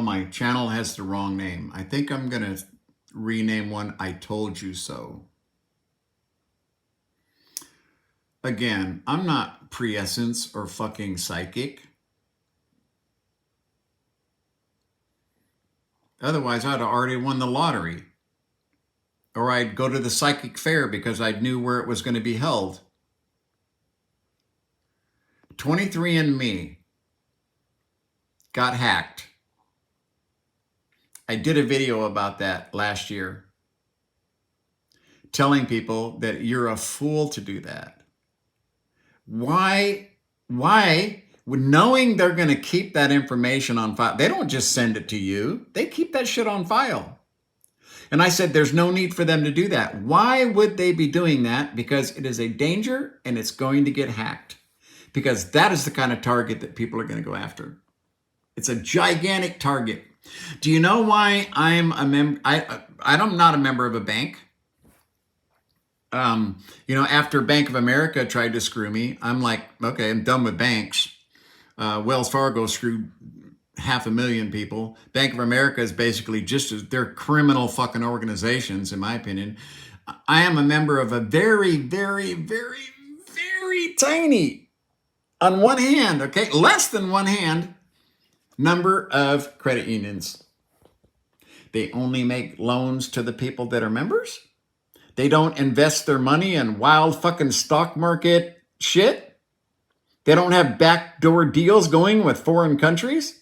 my channel has the wrong name. I think I'm going to rename one I Told You So. Again, I'm not prescience or fucking psychic. Otherwise, I'd have already won the lottery. Or I'd go to the psychic fair because I knew where it was going to be held. 23andMe got hacked. I did a video about that last year, telling people that you're a fool to do that. Why, knowing they're going to keep that information on file? They don't just send it to you. They keep that shit on file. And I said, there's no need for them to do that. Why would they be doing that? Because it is a danger and it's going to get hacked. Because that is the kind of target that people are going to go after. It's a gigantic target. Do you know why I'm a member? I'm not a member of a bank. After Bank of America tried to screw me, I'm like, okay, I'm done with banks. Wells Fargo screwed 500,000 people. Bank of America is basically they're criminal fucking organizations, in my opinion. I am a member of a very, very, very, very tiny, on one hand, okay, less than one hand, number of credit unions. They only make loans to the people that are members. They don't invest their money in wild fucking stock market shit. They don't have backdoor deals going with foreign countries.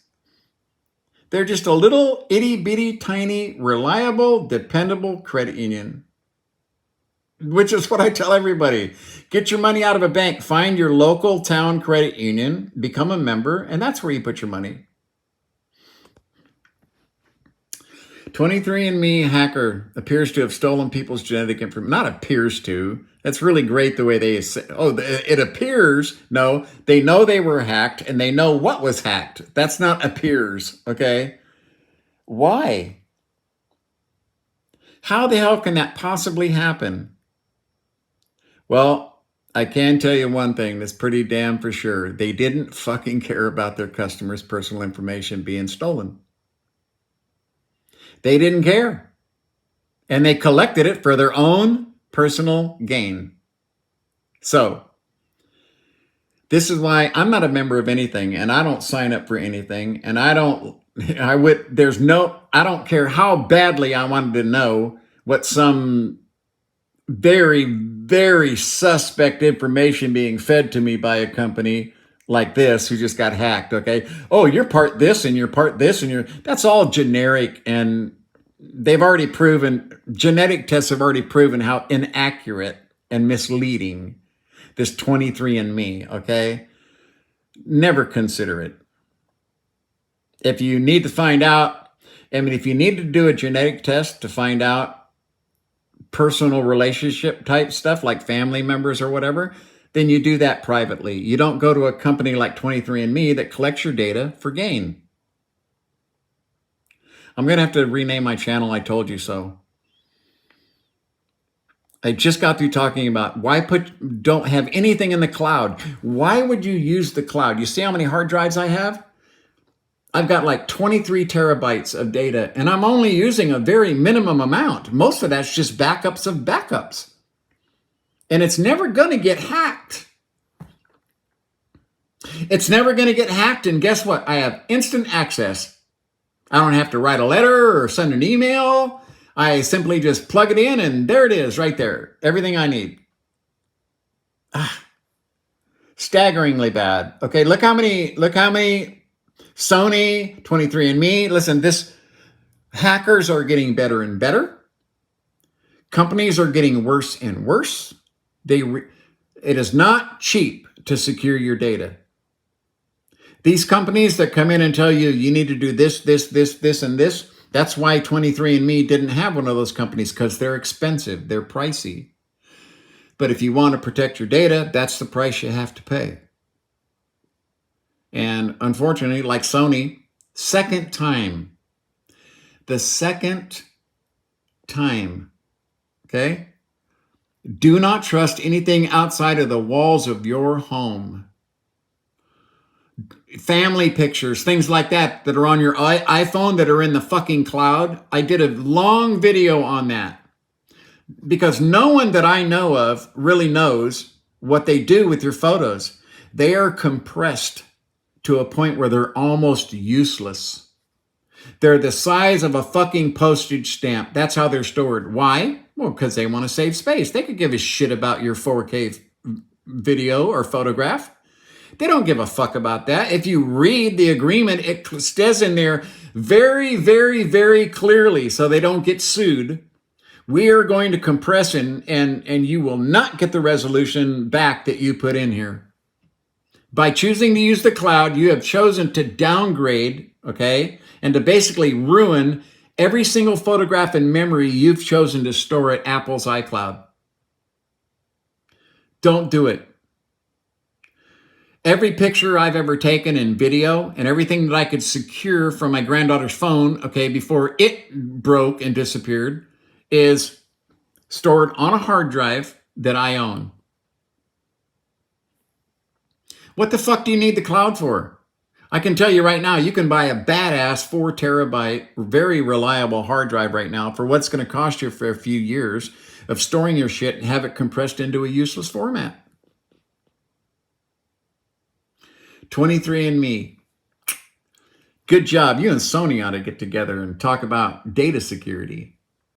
They're just a little itty bitty tiny, reliable, dependable credit union. Which is what I tell everybody. Get your money out of a bank. Find your local town credit union, become a member, and that's where you put your money. 23andMe hacker appears to have stolen people's genetic information. Not appears to. That's really great the way they say, it appears. No, they know they were hacked and they know what was hacked. That's not appears, okay? Why? How the hell can that possibly happen? Well, I can tell you one thing that's pretty damn for sure. They didn't fucking care about their customers' personal information being stolen. They didn't care. And they collected it for their own personal gain. So, this is why I'm not a member of anything and I don't sign up for anything. And I don't care how badly I wanted to know what some very, very suspect information being fed to me by a company like this who just got hacked, okay? Oh, you're part this and you're part this and that's all generic, and they've already proven, genetic tests have already proven how inaccurate and misleading this 23andMe, okay? Never consider it. If you need to find out, if you need to do a genetic test to find out personal relationship type stuff like family members or whatever, then you do that privately. You don't go to a company like 23andMe that collects your data for gain. I'm going to have to rename my channel I Told You So. I just got through talking about why don't have anything in the cloud. Why would you use the cloud? You see how many hard drives I have? I've got like 23 terabytes of data, and I'm only using a very minimum amount. Most of that's just backups of backups. And it's never going to get hacked. It's never going to get hacked, and guess what? I have instant access. I don't have to write a letter or send an email. I simply just plug it in, and there it is right there. Everything I need. Staggeringly bad. Okay, look how many Sony, 23andMe. Listen, hackers are getting better and better. Companies are getting worse and worse. It is not cheap to secure your data. These companies that come in and tell you you need to do this, and this, that's why 23andMe didn't have one of those companies, because they're expensive, they're pricey. But if you want to protect your data, that's the price you have to pay. And unfortunately, like Sony, the second time, okay? Do not trust anything outside of the walls of your home. family pictures, things like that that are on your iPhone that are in the fucking cloud. I did a long video on that because no one that I know of really knows what they do with your photos. They are compressed to a point where they're almost useless. They're the size of a fucking postage stamp. That's how they're stored. Why? Well, because they want to save space. They could give a shit about your 4K video or photograph. They don't give a fuck about that. If you read the agreement, it says in there very, very, very clearly, so they don't get sued, we are going to compress and you will not get the resolution back that you put in here. By choosing to use the cloud, you have chosen to downgrade, okay, and to basically ruin every single photograph and memory you've chosen to store at Apple's iCloud. Don't do it. Every picture I've ever taken in video and everything that I could secure from my granddaughter's phone, okay, before it broke and disappeared, is stored on a hard drive that I own. What the fuck do you need the cloud for? I can tell you right now, you can buy a badass 4 terabyte, very reliable hard drive right now for what's going to cost you for a few years of storing your shit and have it compressed into a useless format. 23andMe. Good job. You and Sony ought to get together and talk about data security.